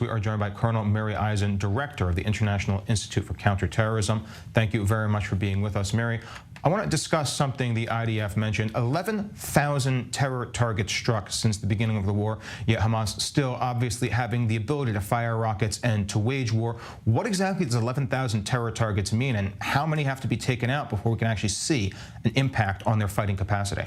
minutes, we are joined by Colonel Miri Eisin, Director of the International Institute for Counter-Terrorism. Thank you very much for being with us, Miri. I want to discuss something the IDF mentioned. 11,000 terror targets struck since the beginning of the war, yet Hamas still obviously having the ability to fire rockets and to wage war. What exactly does 11,000 terror targets mean, and how many have to be taken out before we can actually see an impact on their fighting capacity?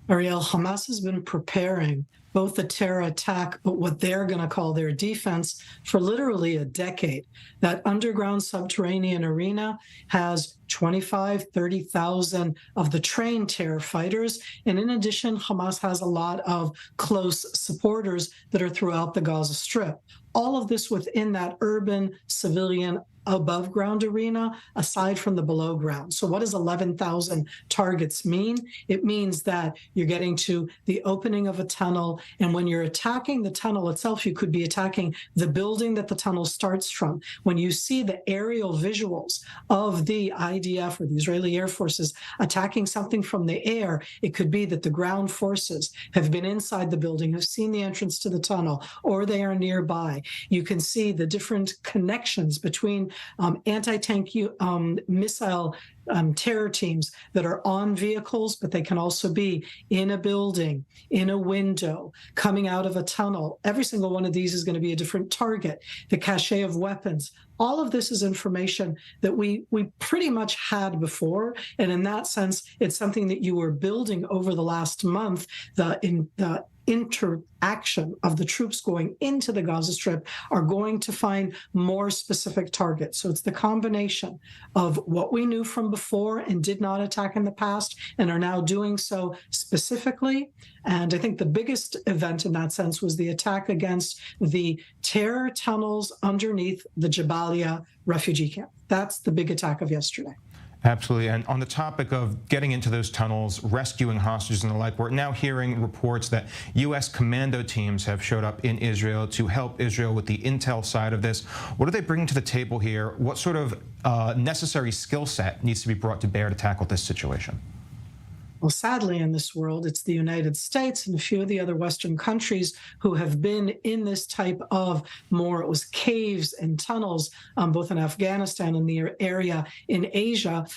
Ariel, Hamas has been preparing both the terror attack, but what they're going to call their defense, for literally a decade. That underground subterranean arena has 30,000 of the trained terror fighters. And in addition, Hamas has a lot of close supporters that are throughout the Gaza Strip. All of this within that urban civilian above ground arena, aside from the below ground. So what does 11,000 targets mean? It means that you're getting to the opening of a tunnel, and when you're attacking the tunnel itself, you could be attacking the building that the tunnel starts from. When you see the aerial visuals of the IDF or the Israeli Air Forces attacking something from the air, it could be that the ground forces have been inside the building, have seen the entrance to the tunnel, or they are nearby. You can see the different connections between anti-tank missile terror teams that are on vehicles, but they can also be in a building, in a window, coming out of a tunnel. Every single one of these is going to be a different target. The cache of weapons. All of this is information that we pretty much had before. And in that sense, it's something that you were building over the last month. The interaction of the troops going into the Gaza Strip are going to find more specific targets. So it's the combination of what we knew from before and did not attack in the past and are now doing so specifically. And I think the biggest event in that sense was the attack against the terror tunnels underneath the Jabalia refugee camp. That's the big attack of yesterday. Absolutely. And on the topic of getting into those tunnels, rescuing hostages and the like, we're now hearing reports that U.S. commando teams have showed up in Israel to help Israel with the intel side of this. What are they bringing to the table here? What sort of necessary skill set needs to be brought to bear to tackle this situation? Well, sadly, in this world, it's the United States and a few of the other Western countries who have been in this type of it was caves and tunnels, both in Afghanistan and the area in Asia.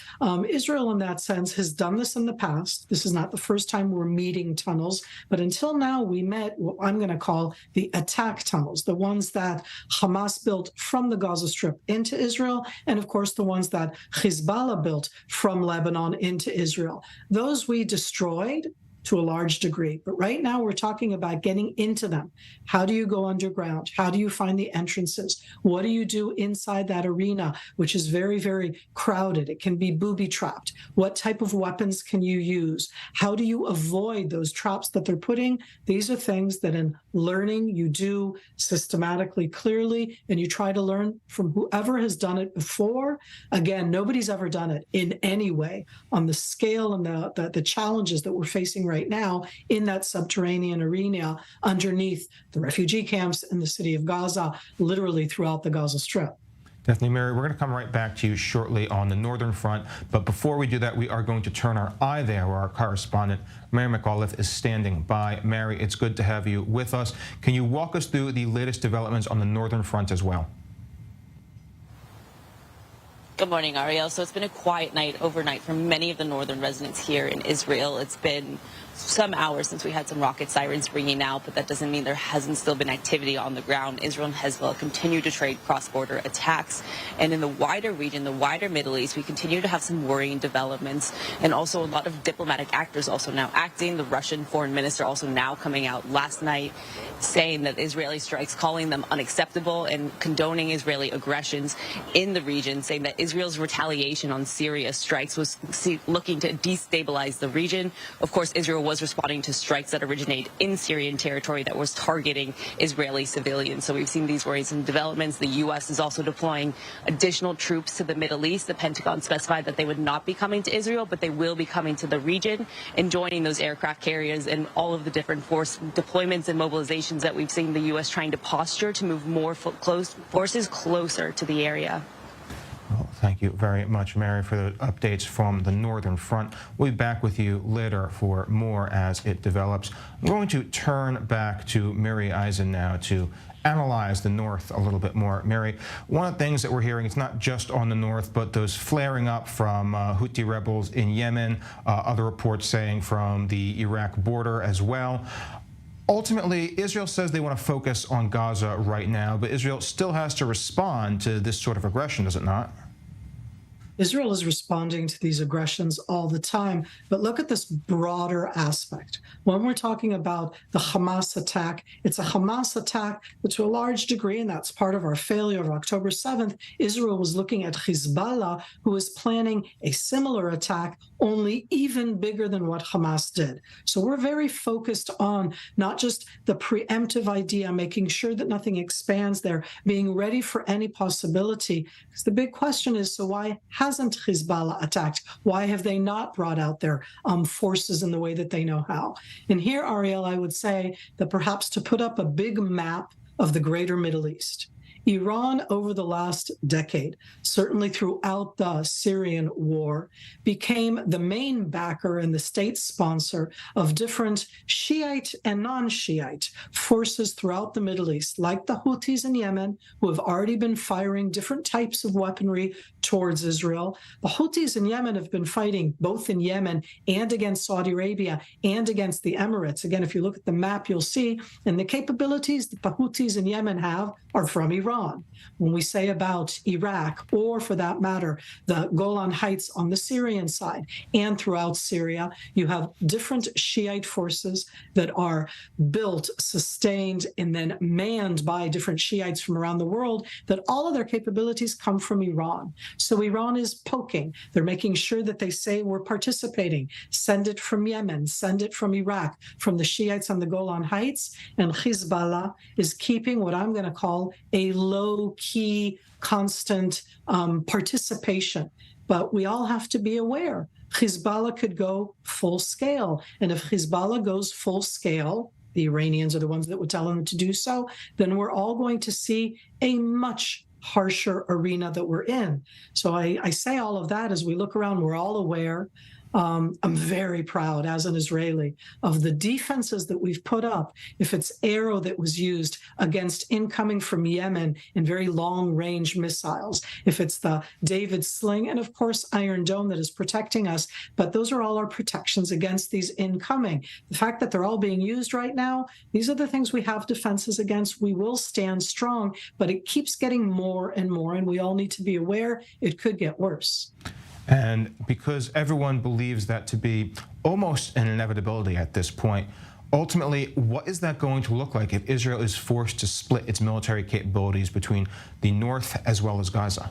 Israel, in that sense, has done this in the past. This is not the first time we're meeting tunnels, but until now, we met what I'm going to call the attack tunnels, the ones that Hamas built from the Gaza Strip into Israel, and of course, the ones that Hezbollah built from Lebanon into Israel. Those we destroyed to a large degree. But right now we're talking about getting into them. How do you go underground? How do you find the entrances? What do you do inside that arena, which is very, very crowded? It can be booby-trapped. What type of weapons can you use? How do you avoid those traps that they're putting? These are things that in learning you do systematically, clearly, and you try to learn from whoever has done it before. Again, nobody's ever done it in any way on the scale and the challenges that we're facing right now in that subterranean arena underneath the refugee camps in the city of Gaza, literally throughout the Gaza Strip. Definitely, Mary. We're going to come right back to you shortly on the northern front. But before we do that, we are going to turn our eye there where our correspondent, Mary McAuliffe, is standing by. Mary, it's good to have you with us. Can you walk us through the latest developments on the northern front as well? Good morning, Ariel. So it's been a quiet night overnight for many of the northern residents here in Israel. It's been some hours since we had some rocket sirens ringing out, but that doesn't mean there hasn't still been activity on the ground. Israel and Hezbollah continue to trade cross-border attacks. And in the wider region, the wider Middle East, we continue to have some worrying developments, and also a lot of diplomatic actors also now acting. The Russian foreign minister also now coming out last night saying that Israeli strikes, calling them unacceptable and condoning Israeli aggressions in the region, saying that Israel's retaliation on Syria strikes was looking to destabilize the region. Of course, Israel was responding to strikes that originate in Syrian territory that was targeting Israeli civilians. So we've seen these worrisome developments. The U.S. is also deploying additional troops to the Middle East. The Pentagon specified that they would not be coming to Israel, but they will be coming to the region and joining those aircraft carriers and all of the different force deployments and mobilizations that we've seen the U.S. trying to posture to move more forces closer to the area. Well, thank you very much, Mary, for the updates from the northern front. We'll be back with you later for more as it develops. I'm going to turn back to Miri Eisin now to analyze the north a little bit more. Miri, one of the things that we're hearing, it's not just on the north, but those flaring up from Houthi rebels in Yemen, other reports saying from the Iraq border as well. Ultimately, Israel says they want to focus on Gaza right now, but Israel still has to respond to this sort of aggression, does it not? Israel is responding to these aggressions all the time, but look at this broader aspect. When we're talking about the Hamas attack, it's a Hamas attack, but to a large degree, and that's part of our failure of October 7th, Israel was looking at Hezbollah, who was planning a similar attack, only even bigger than what Hamas did. So we're very focused on not just the preemptive idea, making sure that nothing expands there, being ready for any possibility. Because the big question is, so why hasn't Hezbollah attacked? Why have they not brought out their forces in the way that they know how? And here, Ariel, I would say that perhaps to put up a big map of the greater Middle East, Iran over the last decade, certainly throughout the Syrian war, became the main backer and the state sponsor of different Shiite and non-Shiite forces throughout the Middle East, like the Houthis in Yemen, who have already been firing different types of weaponry towards Israel. The Houthis in Yemen have been fighting both in Yemen and against Saudi Arabia and against the Emirates. Again, if you look at the map, you'll see, and the capabilities that the Houthis in Yemen have are from Iran. When we say about Iraq, or for that matter, the Golan Heights on the Syrian side and throughout Syria, you have different Shiite forces that are built, sustained, and then manned by different Shiites from around the world, that all of their capabilities come from Iran. So Iran is poking. They're making sure that they say we're participating. Send it from Yemen, send it from Iraq, from the Shiites on the Golan Heights, and Hezbollah is keeping what I'm going to call a low-key, constant participation. But we all have to be aware. Hezbollah could go full scale. And if Hezbollah goes full scale, the Iranians are the ones that would tell them to do so, then we're all going to see a much harsher arena that we're in. So I say all of that as we look around, we're all aware. I'm very proud as an Israeli of the defenses that we've put up. If it's Arrow that was used against incoming from Yemen in very long-range missiles, if it's the David Sling, and of course Iron Dome that is protecting us, but those are all our protections against these incoming. The fact that they're all being used right now, these are the things we have defenses against. We will stand strong, but it keeps getting more and more, and we all need to be aware it could get worse. And because everyone believes that to be almost an inevitability at this point, ultimately, what is that going to look like if Israel is forced to split its military capabilities between the north as well as Gaza?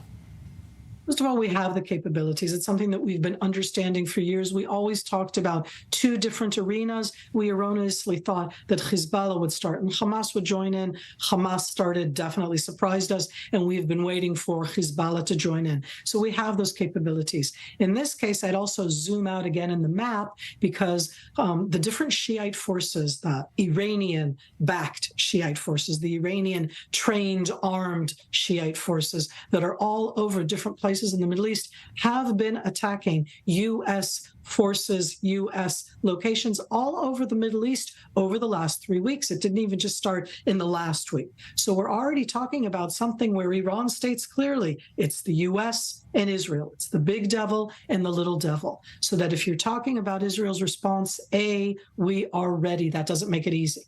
First of all, we have the capabilities. It's something that we've been understanding for years. We always talked about two different arenas. We erroneously thought that Hezbollah would start and Hamas would join in. Hamas started, definitely surprised us, and we've been waiting for Hezbollah to join in. So we have those capabilities. In this case, I'd also zoom out again in the map because the different Shiite forces, the Iranian-backed Shiite forces, the Iranian-trained, armed Shiite forces that are all over different places in the Middle East have been attacking U.S. forces, U.S. locations all over the Middle East over the last 3 weeks. It didn't even just start in the last week. So we're already talking about something where Iran states clearly it's the U.S. and Israel. It's the big devil and the little devil. So that if you're talking about Israel's response, we are ready. That doesn't make it easy.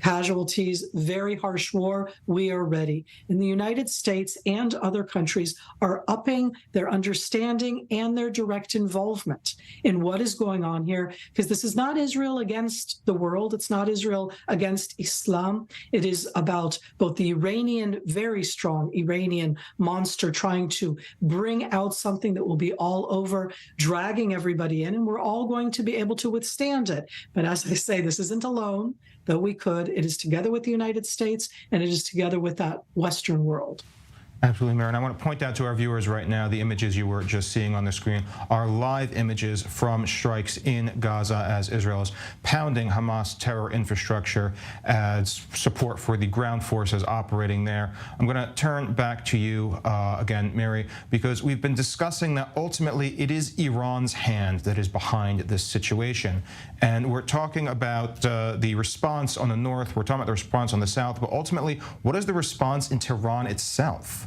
Casualties, very harsh war, we are ready. And the United States and other countries are upping their understanding and their direct involvement in what is going on here, because this is not Israel against the world. It's not Israel against Islam. It is about both the Iranian, very strong Iranian monster trying to bring out something that will be all over, dragging everybody in, and we're all going to be able to withstand it. But as I say, this isn't alone, though we could. It is together with the United States, and it is together with that Western world. Absolutely, Mary. And I want to point out to our viewers right now, the images you were just seeing on the screen are live images from strikes in Gaza as Israel is pounding Hamas terror infrastructure as support for the ground forces operating there. I'm going to turn back to you again, Mary, because we've been discussing that ultimately it is Iran's hand that is behind this situation. And we're talking about the response on the north, we're talking about the response on the south, but ultimately, what is the response in Tehran itself?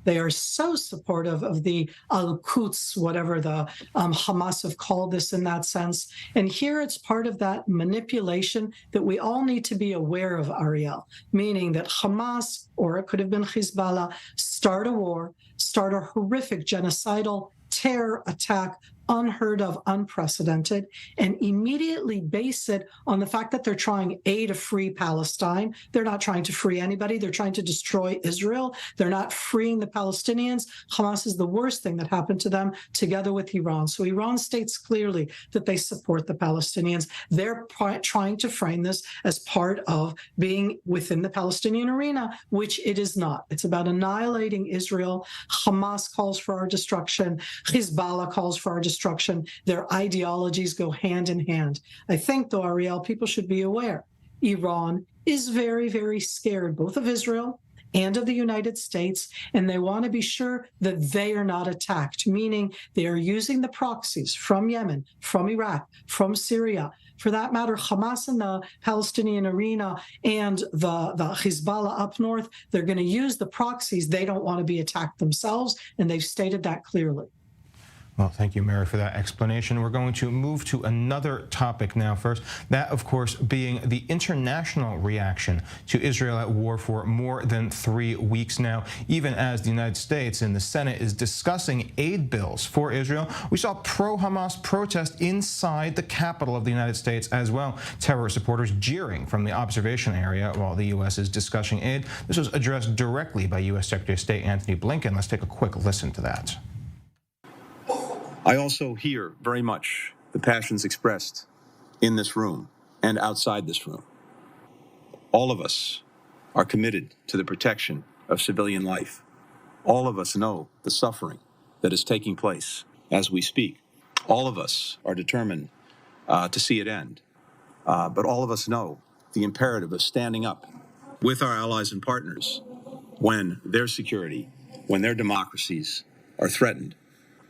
They are so supportive of the Al-Quds, whatever the Hamas have called this in that sense. And here it's part of that manipulation that we all need to be aware of, Ariel, meaning that Hamas, or it could have been Hezbollah, start a war, start a horrific genocidal terror attack, unheard of, unprecedented, and immediately base it on the fact that they're trying, A, to free Palestine. They're not trying to free anybody. They're trying to destroy Israel. They're not freeing the Palestinians. Hamas is the worst thing that happened to them, together with Iran. So Iran states clearly that they support the Palestinians. They're trying to frame this as part of being within the Palestinian arena, which it is not. It's about annihilating Israel. Hamas calls for our destruction. Hezbollah calls for our destruction. Their ideologies go hand in hand. I think, though, Ariel, people should be aware. Iran is very, very scared, both of Israel and of the United States, and they want to be sure that they are not attacked, meaning they are using the proxies from Yemen, from Iraq, from Syria. For that matter, Hamas in the Palestinian arena and the Hezbollah up north, they're going to use the proxies. They don't want to be attacked themselves, and they've stated that clearly. Well, thank you, Mary, for that explanation. We're going to move to another topic now first, that, of course, being the international reaction to Israel at war for more than 3 weeks now, even as the United States in the Senate is discussing aid bills for Israel. We saw pro-Hamas protest inside the capital of the United States as well. Terror supporters jeering from the observation area while the U.S. is discussing aid. This was addressed directly by U.S. Secretary of State Antony Blinken. Let's take a quick listen to that. I also hear very much the passions expressed in this room and outside this room. All of us are committed to the protection of civilian life. All of us know the suffering that is taking place as we speak. All of us are determined to see it end. But all of us know the imperative of standing up with our allies and partners when their security, when their democracies are threatened.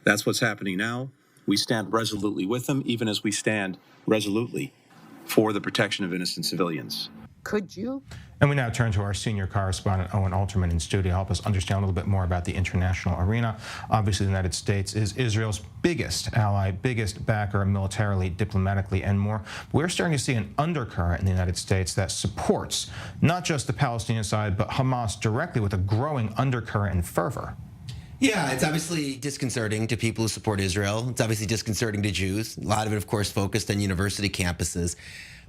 That's what's happening now. We stand resolutely with them, even as we stand resolutely for the protection of innocent civilians. Could you? And we now turn to our senior correspondent, Owen Alterman, in studio, help us understand a little bit more about the international arena. Obviously, the United States is Israel's biggest ally, biggest backer militarily, diplomatically, and more. We're starting to see an undercurrent in the United States that supports not just the Palestinian side, but Hamas directly, with a growing undercurrent and fervor. Yeah, it's obviously disconcerting to people who support Israel. It's obviously disconcerting to Jews. A lot of it, of course, focused on university campuses.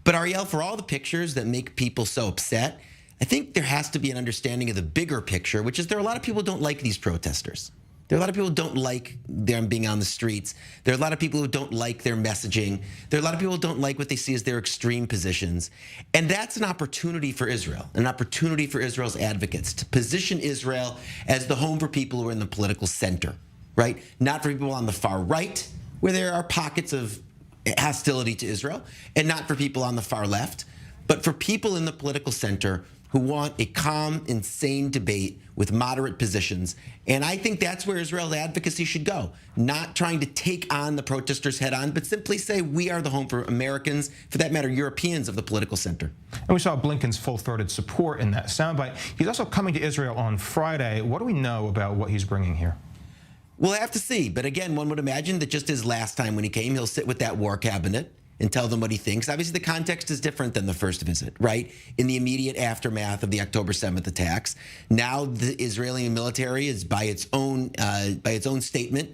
But Ariel, for all the pictures that make people so upset, I think there has to be an understanding of the bigger picture, which is there are a lot of people who don't like these protesters. There are a lot of people who don't like them being on the streets. There are a lot of people who don't like their messaging. There are a lot of people who don't like what they see as their extreme positions. And that's an opportunity for Israel, an opportunity for Israel's advocates to position Israel as the home for people who are in the political center, right? Not for people on the far right, where there are pockets of hostility to Israel, and not for people on the far left, but for people in the political center who want a calm, insane debate with moderate positions. And I think that's where Israel's advocacy should go. Not trying to take on the protesters head on, but simply say we are the home for Americans, for that matter, Europeans of the political center. And we saw Blinken's full-throated support in that soundbite. He's also coming to Israel on Friday. What do we know about what he's bringing here? We'll have to see. But again, one would imagine that just as last time when he came, he'll sit with that war cabinet and tell them what he thinks. Obviously, the context is different than the first visit, right? In the immediate aftermath of the October 7th attacks, now the Israeli military is, by its own statement,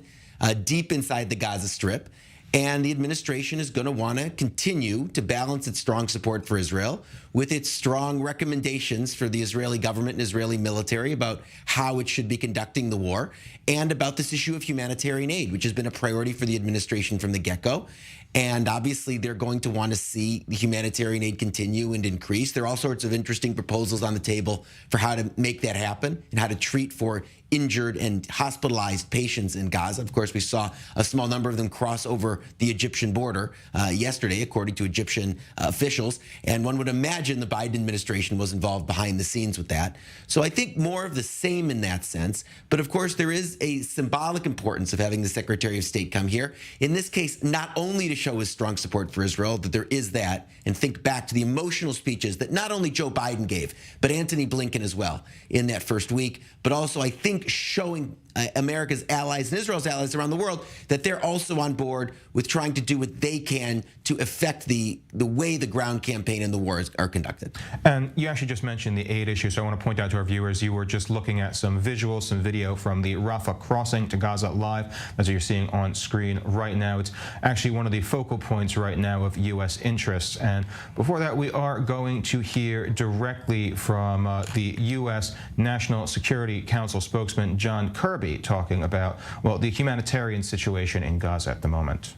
deep inside the Gaza Strip. And the administration is going to want to continue to balance its strong support for Israel with its strong recommendations for the Israeli government and Israeli military about how it should be conducting the war, and about this issue of humanitarian aid, which has been a priority for the administration from the get-go. And obviously, they're going to want to see the humanitarian aid continue and increase. There are all sorts of interesting proposals on the table for how to make that happen and how to treat for injured and hospitalized patients in Gaza. Of course, we saw a small number of them cross over the Egyptian border yesterday, according to Egyptian officials. And one would imagine the Biden administration was involved behind the scenes with that. So I think more of the same in that sense. But of course, there is a symbolic importance of having the Secretary of State come here. In this case, not only to show his strong support for Israel, that there is that, and think back to the emotional speeches that not only Joe Biden gave, but Antony Blinken as well in that first week, but also I think showing America's allies and Israel's allies around the world that they're also on board with trying to do what they can to affect the way the ground campaign and the wars are conducted. And you actually just mentioned the aid issue, so I want to point out to our viewers, you were just looking at some visuals, some video from the Rafah crossing to Gaza live, as you're seeing on screen right now. It's actually one of the focal points right now of U.S. interests. And before that, we are going to hear directly from the U.S. National Security Council spokesman John Kirby talking about, well, the humanitarian situation in Gaza at the moment.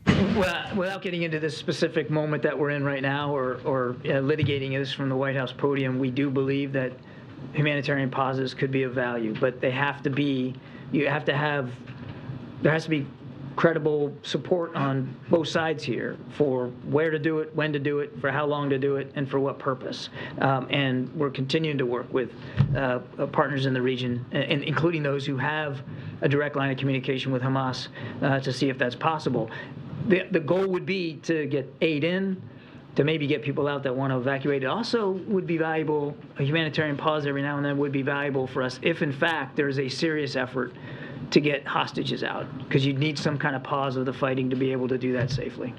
Well, without getting into this specific moment that we're in right now or litigating this from the White House podium, we do believe that humanitarian pauses could be of value, but they have to be, there has to be credible support on both sides here for where to do it, when to do it, for how long to do it, and for what purpose. And we're continuing to work with partners in the region, and including those who have a direct line of communication with Hamas to see if that's possible. The goal would be to get aid in, to maybe get people out that want to evacuate. It also would be valuable, a humanitarian pause every now and then would be valuable for us if, in fact, there's a serious effort to get hostages out, because you'd need some kind of pause of the fighting to be able to do that safely.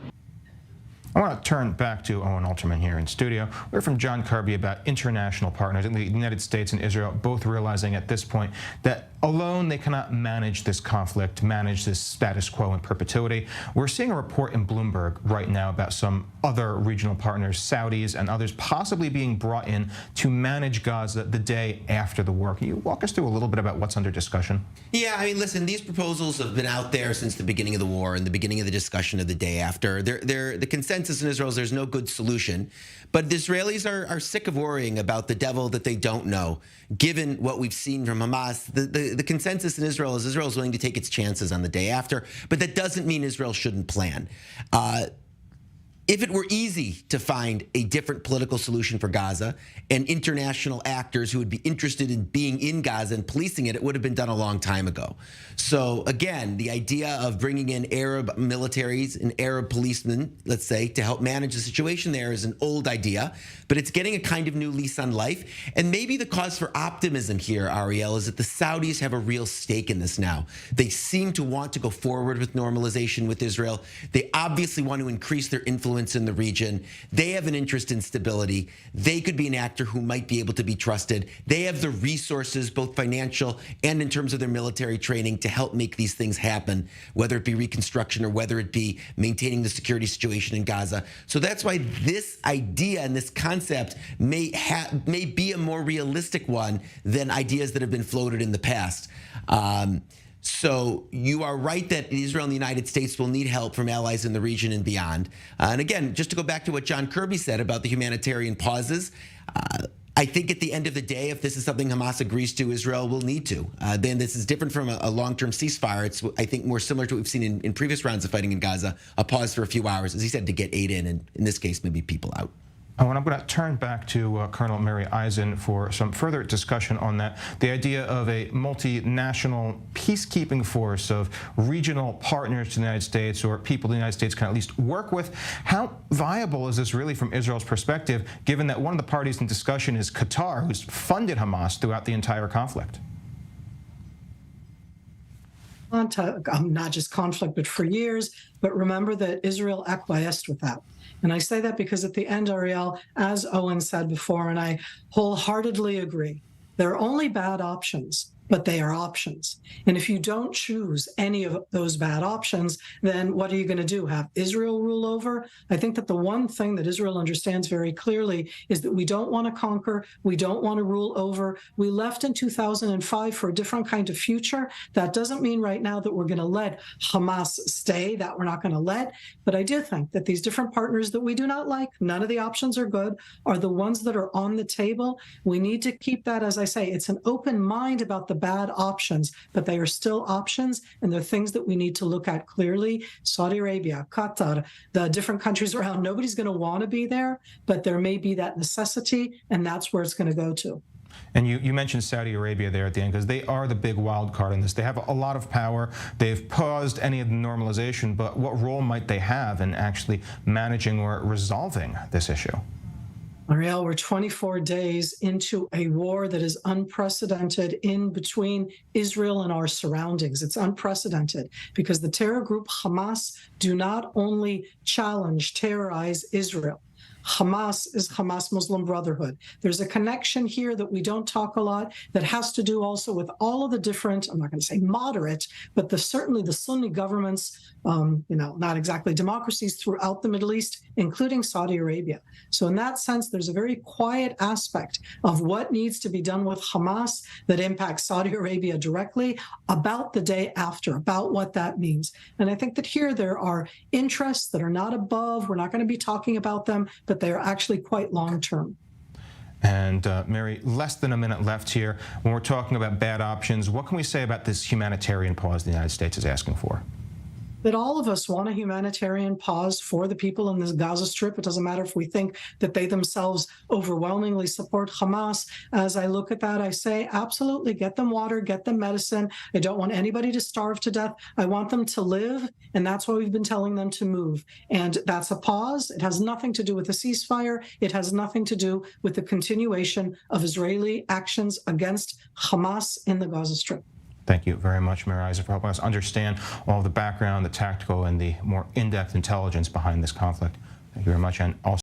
I want to turn back to Owen Alterman here in studio. We heard from John Kirby about international partners in the United States and Israel, both realizing at this point that alone they cannot manage this conflict, manage this status quo in perpetuity. We're seeing a report in Bloomberg right now about some other regional partners, Saudis and others, possibly being brought in to manage Gaza the day after the war. Can you walk us through a little bit about what's under discussion? Yeah, I mean, listen, these proposals have been out there since the beginning of the war and the beginning of the discussion of the day after. The consensus in Israel is there's no good solution, but the Israelis are sick of worrying about the devil that they don't know, given what we've seen from Hamas. The consensus in Israel is willing to take its chances on the day after, but that doesn't mean Israel shouldn't plan. If it were easy to find a different political solution for Gaza and international actors who would be interested in being in Gaza and policing it, it would have been done a long time ago. So again, the idea of bringing in Arab militaries and Arab policemen, let's say, to help manage the situation there is an old idea, but it's getting a kind of new lease on life. And maybe the cause for optimism here, Ariel, is that the Saudis have a real stake in this now. They seem to want to go forward with normalization with Israel. They obviously want to increase their influence in the region. They have an interest in stability. They could be an actor who might be able to be trusted. They have the resources, both financial and in terms of their military training, to help make these things happen, whether it be reconstruction or whether it be maintaining the security situation in Gaza. So that's why this idea and this concept may be a more realistic one than ideas that have been floated in the past. So you are right that Israel and the United States will need help from allies in the region and beyond. And again, just to go back to what John Kirby said about the humanitarian pauses, I think at the end of the day, if this is something Hamas agrees to, Israel will need to. Then this is different from a long-term ceasefire. It's, I think, more similar to what we've seen in previous rounds of fighting in Gaza, a pause for a few hours, as he said, to get aid in, and in this case, maybe people out. Oh, and I'm going to turn back to Colonel Miri Eisin for some further discussion on that. The idea of a multinational peacekeeping force of regional partners to the United States, or people the United States can at least work with. How viable is this really from Israel's perspective, given that one of the parties in discussion is Qatar, who's funded Hamas throughout the entire conflict? Not just conflict, but for years. But remember that Israel acquiesced with that. And I say that because at the end, Ariel, as Owen said before, and I wholeheartedly agree, there are only bad options but they are options. And if you don't choose any of those bad options, then what are you going to do? Have Israel rule over? I think that the one thing that Israel understands very clearly is that we don't want to conquer. We don't want to rule over. We left in 2005 for a different kind of future. That doesn't mean right now that we're going to let Hamas stay, that we're not going to let. But I do think that these different partners that we do not like, none of the options are good, are the ones that are on the table. We need to keep that, as I say, it's an open mind about the bad options, but they are still options, and they're things that we need to look at clearly. Saudi Arabia, Qatar, the different countries around, nobody's going to want to be there, but there may be that necessity, and that's where it's going to go to. And you mentioned Saudi Arabia there at the end, because they are the big wild card in this. They have a lot of power. They've paused any of the normalization, but what role might they have in actually managing or resolving this issue? Ariel, we're 24 days into a war that is unprecedented in between Israel and our surroundings. It's unprecedented because the terror group Hamas do not only challenge, terrorize Israel. Hamas is Hamas Muslim Brotherhood. There's a connection here that we don't talk a lot that has to do also with all of the different, I'm not going to say moderate, but certainly the Sunni governments, not exactly democracies throughout the Middle East, including Saudi Arabia. So in that sense, there's a very quiet aspect of what needs to be done with Hamas that impacts Saudi Arabia directly about the day after, about what that means. And I think that here there are interests that are not above. We're not going to be talking about them, but they are actually quite long-term. And Miri, less than a minute left here. When we're talking about bad options, what can we say about this humanitarian pause the United States is asking for? That all of us want a humanitarian pause for the people in the Gaza Strip. It doesn't matter if we think that they themselves overwhelmingly support Hamas. As I look at that, I say, absolutely, get them water, get them medicine. I don't want anybody to starve to death. I want them to live, and that's why we've been telling them to move. And that's a pause. It has nothing to do with a ceasefire. It has nothing to do with the continuation of Israeli actions against Hamas in the Gaza Strip. Thank you very much, Miri Eisin, for helping us understand all of the background, the tactical, and the more in-depth intelligence behind this conflict. Thank you very much. And also